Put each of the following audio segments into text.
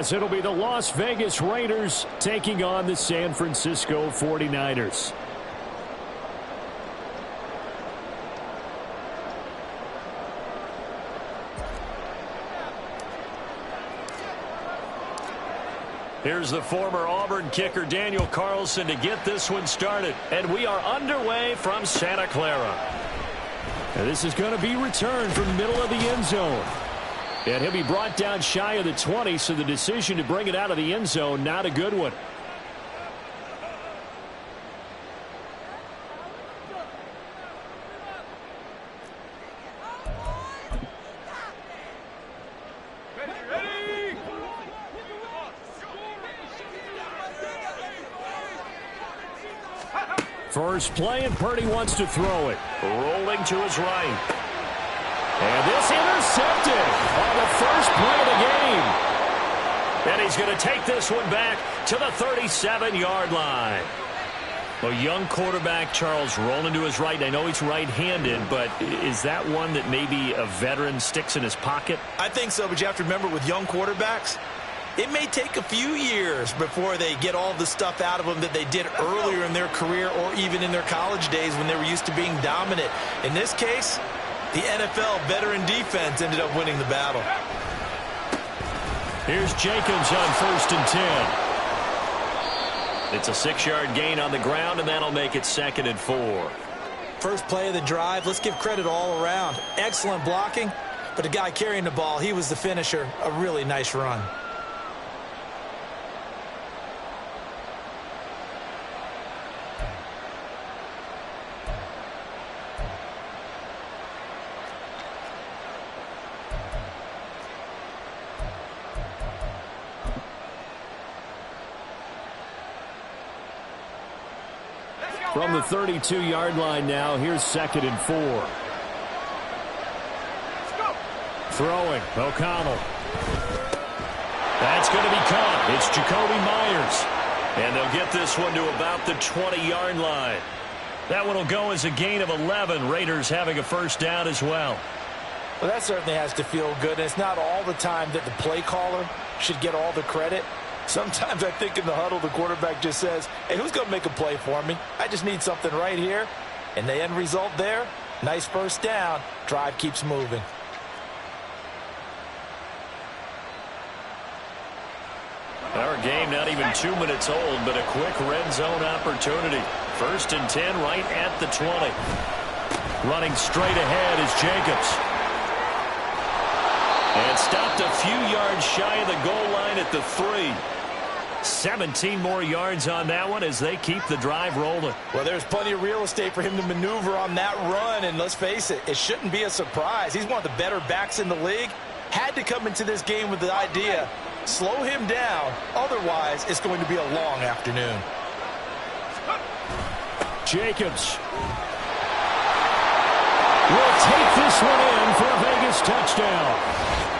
It'll be the Las Vegas Raiders taking on the San Francisco 49ers. Here's the former Auburn kicker Daniel Carlson to get this one started. And we are underway from Santa Clara. And this is going to be returned from the middle of the end zone. And he'll be brought down shy of the 20, so the decision to bring it out of the end zone, not a good one. First play, and Purdy wants to throw it. Rolling to his right. And this intercepted on the first play of the game. And he's going to take this one back to the 37-yard line. A young quarterback, Charles, rolling to his right. I know he's right-handed, but is that one that maybe a veteran sticks in his pocket? I think so, but you have to remember with young quarterbacks, it may take a few years before they get all the stuff out of them that they did earlier in their career or even in their college days when they were used to being dominant. In this case, the NFL veteran defense ended up winning the battle. Here's Jacobs on 1st and 10. It's a 6-yard gain on the ground, and that'll make it 2nd and 4. First play of the drive, let's give credit all around. Excellent blocking, but the guy carrying the ball, he was the finisher. A really nice run. From the 32-yard line now, here's 2nd and 4. Throwing, O'Connell. That's going to be caught. It's Jacoby Myers. And they'll get this one to about the 20-yard line. That one will go as a gain of 11. Raiders having a first down as well. Well, that certainly has to feel good. And it's not all the time that the play caller should get all the credit. Sometimes I think in the huddle, the quarterback just says, hey, who's going to make a play for me? I just need something right here. And the end result there, nice first down. Drive keeps moving. Our game not even 2 minutes old, but a quick red zone opportunity. 1st and 10 right at the 20. Running straight ahead is Jacobs. And stopped a few yards shy of the goal line at the 3. 17 more yards on that one as they keep the drive rolling. Well, there's plenty of real estate for him to maneuver on that run, and let's face it, it shouldn't be a surprise. He's one of the better backs in the league. Had to come into this game with the idea, slow him down, otherwise it's going to be a long afternoon. Jacobs will take this one in for a Vegas touchdown.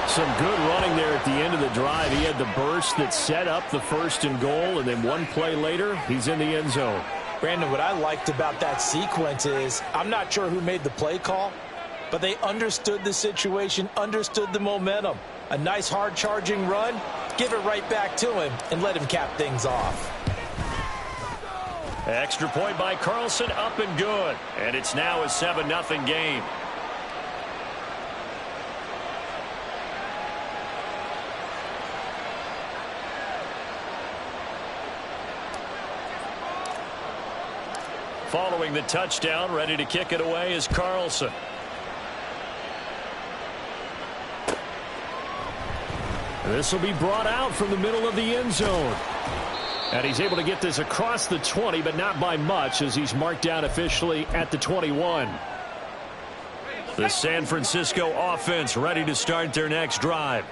Some good running there at the end of the drive. He had the burst that set up the 1st and goal, and then one play later, he's in the end zone. Brandon, what I liked about that sequence is I'm not sure who made the play call, but they understood the situation, understood the momentum. A nice hard-charging run, give it right back to him, and let him cap things off. Extra point by Carlson, up and good. And it's now a 7-0 game. Following the touchdown, ready to kick it away is Carlson. This will be brought out from the middle of the end zone. And he's able to get this across the 20, but not by much, as he's marked down officially at the 21. The San Francisco offense ready to start their next drive.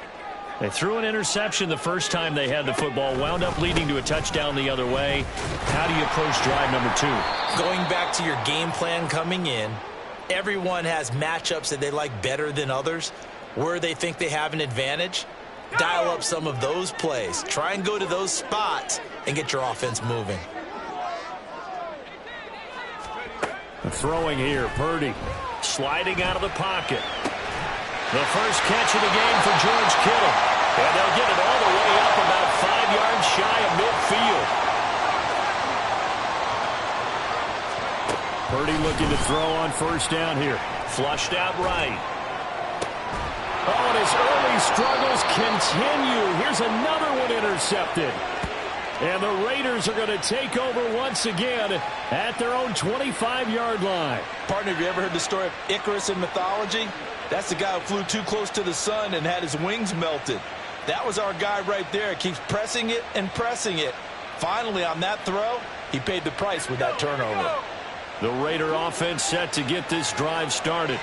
They threw an interception the first time they had the football, wound up leading to a touchdown the other way. How do you approach drive number 2? Going back to your game plan coming in, everyone has matchups that they like better than others. Where they think they have an advantage, dial up some of those plays. Try and go to those spots and get your offense moving. Throwing here, Purdy sliding out of the pocket. The first catch of the game for George Kittle. And they'll get it all the way up about 5 yards shy of midfield. Purdy looking to throw on first down here. Flushed out right. Oh, and his early struggles continue. Here's another one intercepted. And the Raiders are going to take over once again at their own 25-yard line. Partner, have you ever heard the story of Icarus in mythology? That's the guy who flew too close to the sun and had his wings melted. That was our guy right there. Keeps pressing it and pressing it. Finally, on that throw, he paid the price with that turnover. The Raider offense set to get this drive started.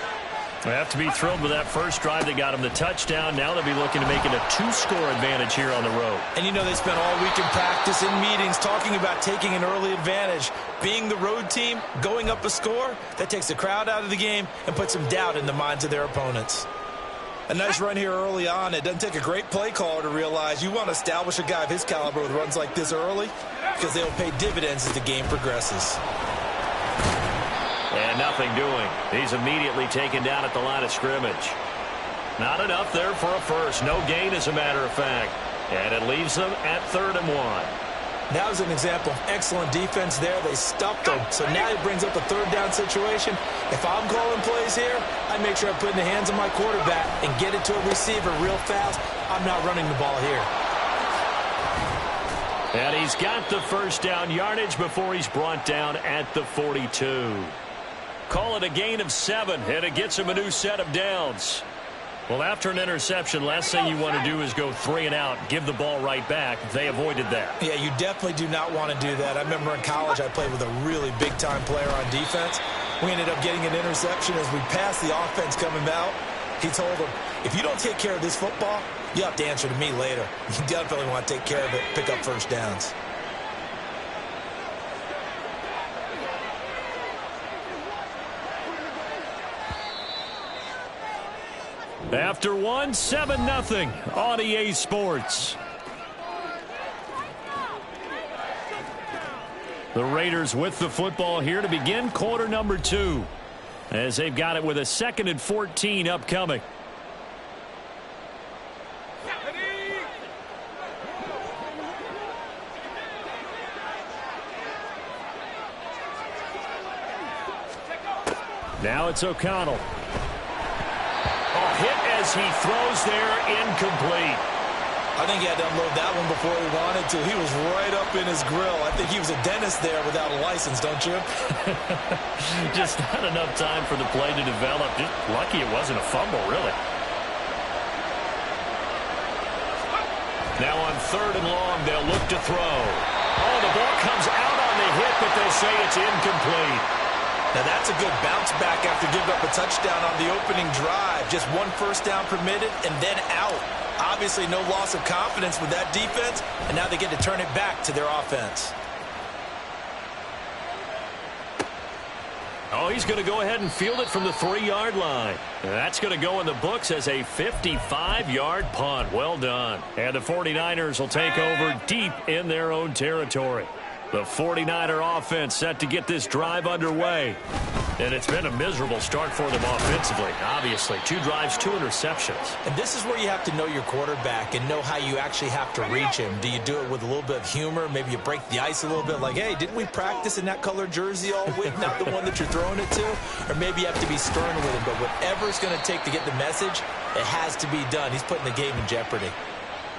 They have to be thrilled with that first drive. They got him the touchdown. Now they'll be looking to make it a 2-score advantage here on the road. And you know they spent all week in practice, in meetings, talking about taking an early advantage. Being the road team, going up a score, that takes the crowd out of the game and puts some doubt in the minds of their opponents. A nice run here early on. It doesn't take a great play caller to realize you want to establish a guy of his caliber with runs like this early because they'll pay dividends as the game progresses. And nothing doing. He's immediately taken down at the line of scrimmage. Not enough there for a first. No gain, as a matter of fact. And it leaves them at 3rd and 1. That was an example of excellent defense there. They stuffed him. So now it brings up a 3rd down situation. If I'm calling plays here, I make sure I put it in the hands of my quarterback and get it to a receiver real fast. I'm not running the ball here. And he's got the first down yardage before he's brought down at the 42. Call it a gain of 7, and it gets him a new set of downs. Well, after an interception, last thing you want to do is go 3 and out, give the ball right back. They avoided that. Yeah, you definitely do not want to do that. I remember in college I played with a really big-time player on defense. We ended up getting an interception as we passed the offense coming out. He told him, if you don't take care of this football, you have to answer to me later. You definitely want to take care of it, pick up first downs. After 1, 7-0 on EA Sports. The Raiders with the football here to begin quarter number 2, as they've got it with a 2nd and 14 upcoming. Now it's O'Connell. Hit as he throws there, incomplete. I think he had to unload that one before he wanted to. He was right up in his grill. I think he was a dentist there without a license, don't you? Just not enough time for the play to develop. Just lucky it wasn't a fumble, really. Now on 3rd and long, they'll look to throw. Oh, the ball comes out on the hit, but they'll say it's incomplete. Now that's a good bounce back after giving up a touchdown on the opening drive. Just 1 first down permitted and then out. Obviously no loss of confidence with that defense, and now they get to turn it back to their offense. Oh, he's going to go ahead and field it from the 3-yard line. That's going to go in the books as a 55-yard punt. Well done. And the 49ers will take over deep in their own territory. The 49er offense set to get this drive underway. And it's been a miserable start for them offensively, obviously. 2 drives, 2 interceptions. And this is where you have to know your quarterback and know how you actually have to reach him. Do you do it with a little bit of humor? Maybe you break the ice a little bit like, hey, didn't we practice in that colored jersey all week, not the one that you're throwing it to? Or maybe you have to be stern with him. But whatever it's going to take to get the message, it has to be done. He's putting the game in jeopardy.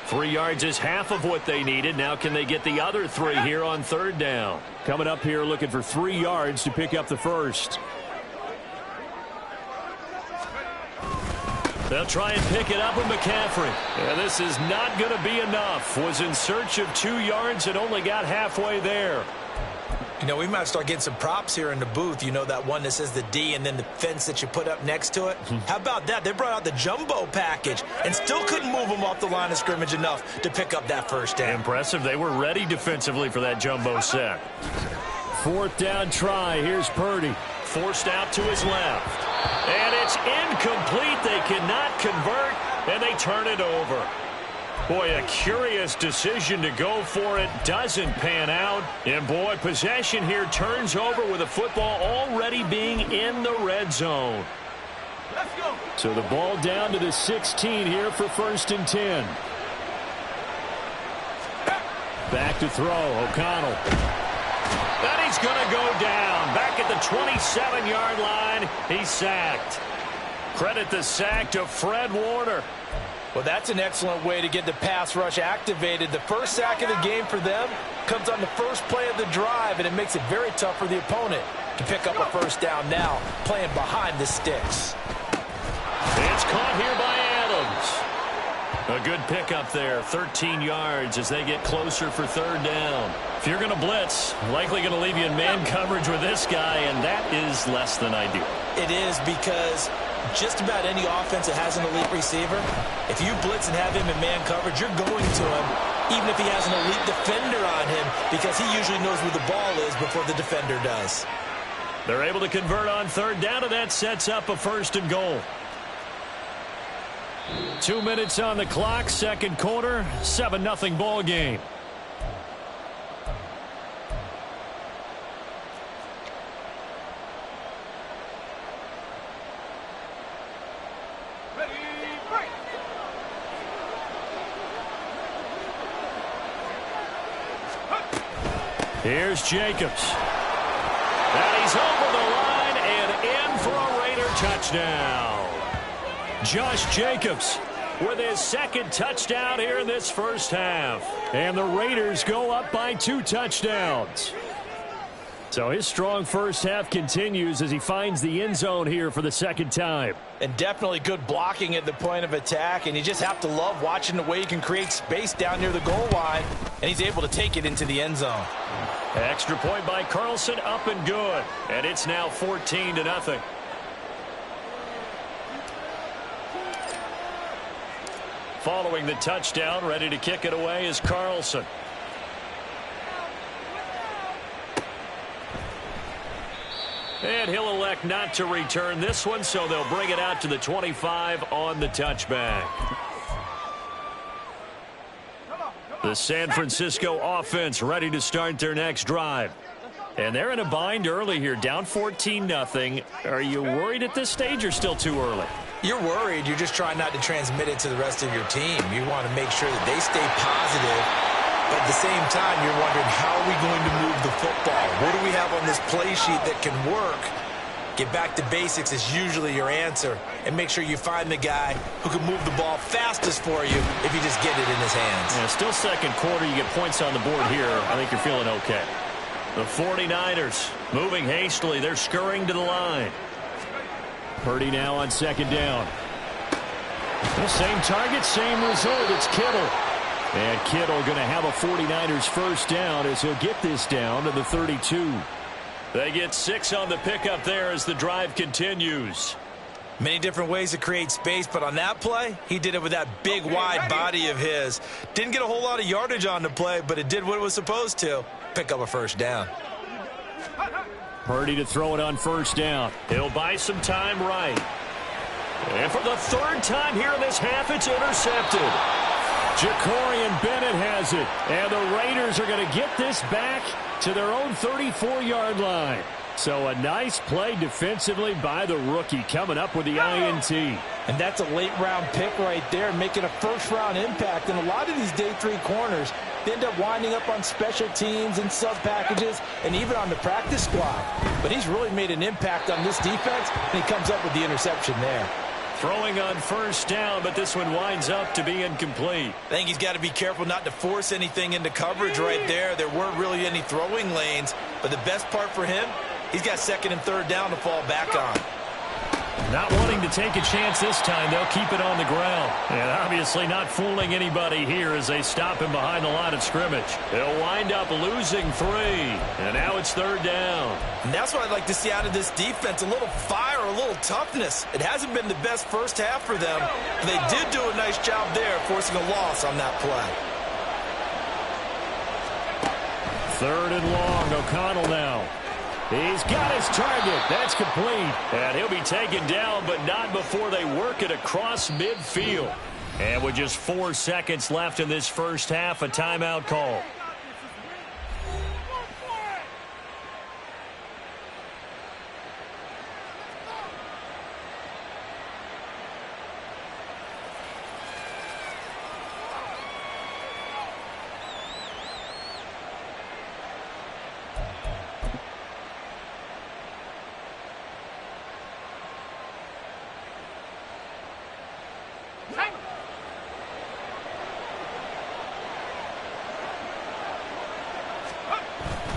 3 yards is half of what they needed. Now can they get the other 3 here on 3rd down? Coming up here looking for 3 yards to pick up the first. They'll try and pick it up with McCaffrey. Yeah, this is not going to be enough. Was in search of 2 yards and only got halfway there. You know, we might start getting some props here in the booth. You know, that one that says the D and then the fence that you put up next to it? How about that? They brought out the jumbo package and still couldn't move them off the line of scrimmage enough to pick up that first down. Impressive. They were ready defensively for that jumbo set. 4th down try. Here's Purdy. Forced out to his left. And it's incomplete. They cannot convert, and they turn it over. Boy, a curious decision to go for it. Doesn't pan out. And, boy, possession here turns over with the football already being in the red zone. Let's go. So the ball down to the 16 here for 1st and 10. Back to throw, O'Connell. And he's going to go down. Back at the 27-yard line, he's sacked. Credit the sack to Fred Warner. Well, that's an excellent way to get the pass rush activated. The first sack of the game for them comes on the first play of the drive, and it makes it very tough for the opponent to pick up a first down now, playing behind the sticks. It's caught here by Adams. A good pickup there, 13 yards as they get closer for third down. If you're going to blitz, likely going to leave you in man coverage with this guy, and that is less than ideal. It is, because just about any offense that has an elite receiver, if you blitz and have him in man coverage, you're going to him, even if he has an elite defender on him, because he usually knows where the ball is before the defender does. They're able to convert on third down, and that sets up a first and goal. 2 minutes on the clock, second quarter, 7-0 ball game. Here's Jacobs. And he's over the line and in for a Raider touchdown. Josh Jacobs with his second touchdown here in this first half. And the Raiders go up by 2 touchdowns. So his strong first half continues as he finds the end zone here for the second time. And definitely good blocking at the point of attack. And you just have to love watching the way he can create space down near the goal line. And he's able to take it into the end zone. Extra point by Carlson, up and good. And it's now 14-0. Following the touchdown, ready to kick it away is Carlson. And he'll elect not to return this one, so they'll bring it out to the 25 on the touchback. The San Francisco offense ready to start their next drive. And they're in a bind early here, down 14-0. Are you worried at this stage or still too early? You're worried. You're just trying not to transmit it to the rest of your team. You want to make sure that they stay positive. But at the same time, you're wondering, how are we going to move the football? What do we have on this play sheet that can work? Get back to basics is usually your answer. And make sure you find the guy who can move the ball fastest for you if you just get it in his hands. Yeah, still second quarter. You get points on the board here. I think you're feeling okay. The 49ers moving hastily. They're scurrying to the line. Purdy now on second down. The same target, same result. It's Kittle. And Kittle going to have a 49ers first down as he'll get this down to the 32. They get 6 on the pickup there as the drive continues. Many different ways to create space, but on that play, he did it with that big, wide body of his. Didn't get a whole lot of yardage on the play, but it did what it was supposed to. Pick up a first down. Purdy to throw it on first down. He'll buy some time right. And for the third time here in this half, it's intercepted. Jacorian Bennett has it. And the Raiders are going to get this back to their own 34-yard line. So a nice play defensively by the rookie coming up with the INT. And that's a late-round pick right there, making a first-round impact. And a lot of these day 3 corners, they end up winding up on special teams and sub-packages and even on the practice squad. But he's really made an impact on this defense, and he comes up with the interception there. Throwing on first down, but this one winds up to be incomplete. I think he's got to be careful not to force anything into coverage right there. There weren't really any throwing lanes, but the best part for him, he's got second and third down to fall back on. Not wanting to take a chance this time, they'll keep it on the ground. And obviously not fooling anybody here as they stop him behind the line of scrimmage. They'll wind up losing 3. And now it's third down. And that's what I'd like to see out of this defense. A little fire, a little toughness. It hasn't been the best first half for them. But they did do a nice job there, forcing a loss on that play. Third and long, O'Connell now. He's got his target. That's complete. And he'll be taken down, but not before they work it across midfield. And with just 4 seconds left in this first half, a timeout call.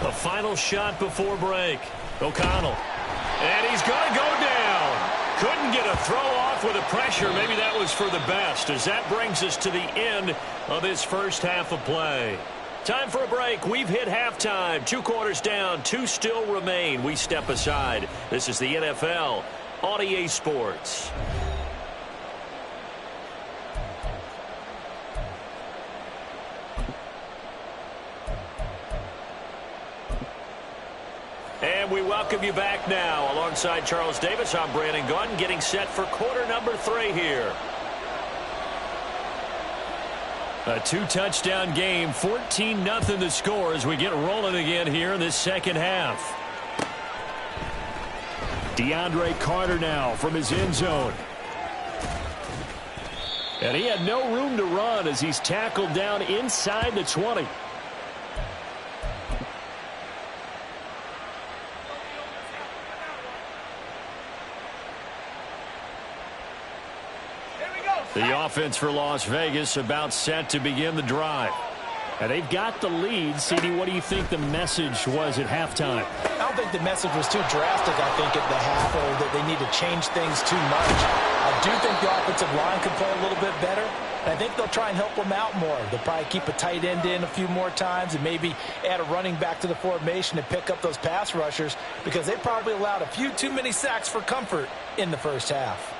A final shot before break. O'Connell. And he's going to go down. Couldn't get a throw off with the pressure. Maybe that was for the best, as that brings us to the end of this first half of play. Time for a break. We've hit halftime. 2 quarters down. 2 still remain. We step aside. This is the NFL on EA Sports. And we welcome you back now. Alongside Charles Davis, I'm Brandon Gunn, getting set for quarter number 3 here. A 2-touchdown game, 14-0 the score as we get rolling again here in this second half. DeAndre Carter now from his end zone. And he had no room to run as he's tackled down inside the 20. The offense for Las Vegas about set to begin the drive. And they've got the lead. CD, what do you think the message was at halftime? I don't think the message was too drastic, I think, at the half, or that they need to change things too much. I do think the offensive line could play a little bit better. And I think they'll try and help them out more. They'll probably keep a tight end in a few more times and maybe add a running back to the formation and pick up those pass rushers, because they probably allowed a few too many sacks for comfort in the first half.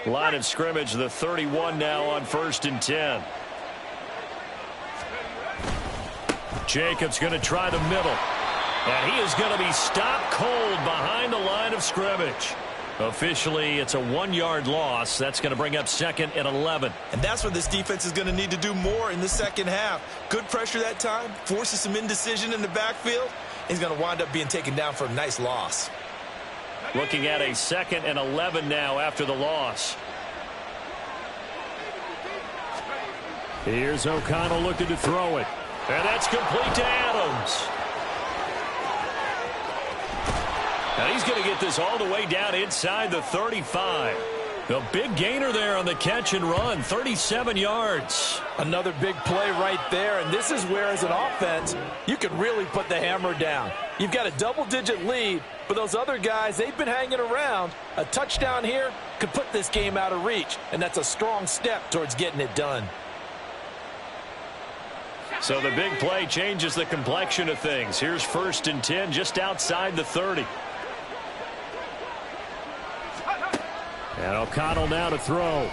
Line of scrimmage, the 31 now on 1st and 10. Jacobs going to try the middle. And he is going to be stopped cold behind the line of scrimmage. Officially, it's a 1-yard loss. That's going to bring up 2nd and 11. And that's what this defense is going to need to do more in the second half. Good pressure that time, forces some indecision in the backfield. He's going to wind up being taken down for a nice loss. Looking at a 2nd and 11 now after the loss. Here's O'Connell looking to throw it. And that's complete to Adams. And he's going to get this all the way down inside the 35. The big gainer there on the catch and run, 37 yards. Another big play right there, and this is where, as an offense, you can really put the hammer down. You've got a double-digit lead, but those other guys, they've been hanging around. A touchdown here could put this game out of reach, and that's a strong step towards getting it done. So the big play changes the complexion of things. Here's 1st and 10 just outside the 30. And O'Connell now to throw.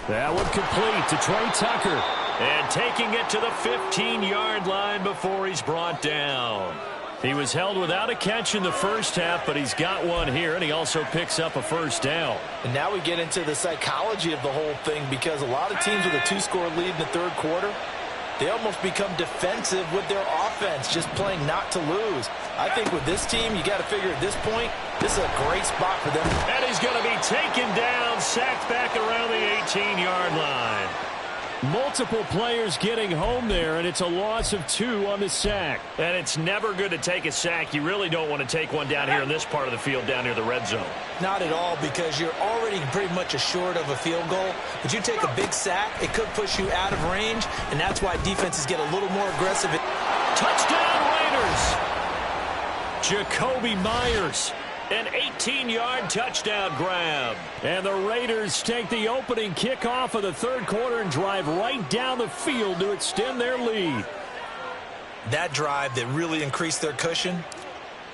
That one complete to Trey Tucker. And taking it to the 15-yard line before he's brought down. He was held without a catch in the first half, but he's got one here, and he also picks up a first down. And now we get into the psychology of the whole thing, because a lot of teams with a 2-score lead in the third quarter, they almost become defensive with their offense, just playing not to lose. I think with this team, you got to figure at this point, this is a great spot for them. And he's going to be taken down, sacked back around the 18-yard line. Multiple players getting home there, and it's a loss of 2 on the sack. And it's never good to take a sack. You really don't want to take one down here in this part of the field, down near the red zone. Not at all, because you're already pretty much assured of a field goal. But you take a big sack, it could push you out of range, and that's why defenses get a little more aggressive. Touchdown, Raiders! Jacoby Myers. An 18-yard touchdown grab. And the Raiders take the opening kickoff of the third quarter and drive right down the field to extend their lead. That drive that really increased their cushion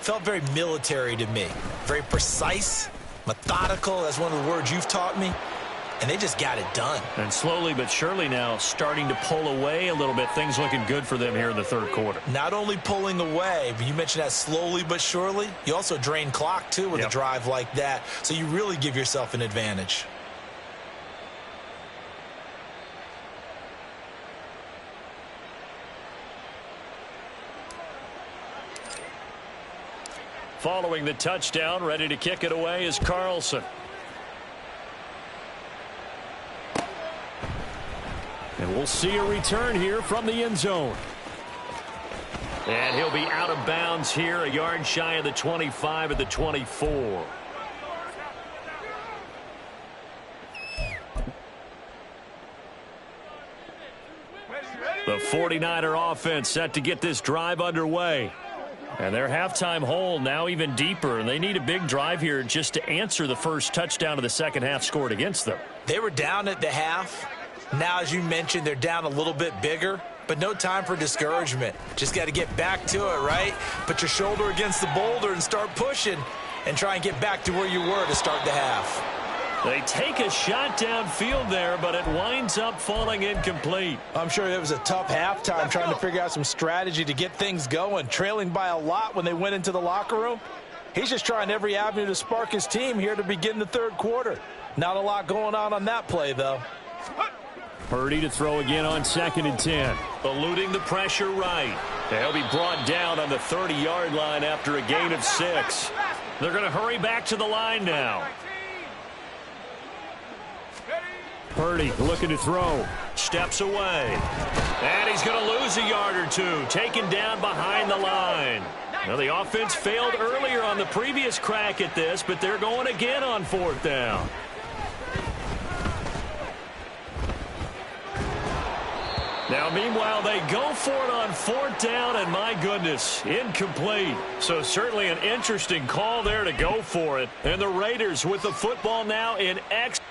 felt very military to me. Very precise, methodical, that's one of the words you've taught me. And they just got it done. And slowly but surely now starting to pull away a little bit. Things looking good for them here in the third quarter. Not only pulling away, but you mentioned that slowly but surely. You also drain clock, too, with a drive like that. So you really give yourself an advantage. Following the touchdown, ready to kick it away is Carlson. We'll see a return here from the end zone. And he'll be out of bounds here, a yard shy of the 25 at the 24. The 49er offense set to get this drive underway. And their halftime hole now even deeper, and they need a big drive here just to answer the first touchdown of the second half scored against them. They were down at the half. Now, as you mentioned, they're down a little bit bigger, but no time for discouragement. Just got to get back to it, right? Put your shoulder against the boulder and start pushing and try and get back to where you were to start the half. They take a shot downfield there, but it winds up falling incomplete. I'm sure it was a tough halftime trying to figure out some strategy to get things going, trailing by a lot when they went into the locker room. He's just trying every avenue to spark his team here to begin the third quarter. Not a lot going on that play, though. Purdy to throw again on 2nd and 10. Eluding the pressure right. They'll be brought down on the 30-yard line after a gain of 6. They're going to hurry back to the line now. Purdy looking to throw. Steps away. And he's going to lose a yard or two. Taken down behind the line. Now the offense failed earlier on the previous crack at this, but they're going again on 4th down. Now, meanwhile, they go for it on 4th down, and my goodness, incomplete. So certainly an interesting call there to go for it. And the Raiders with the football now in X.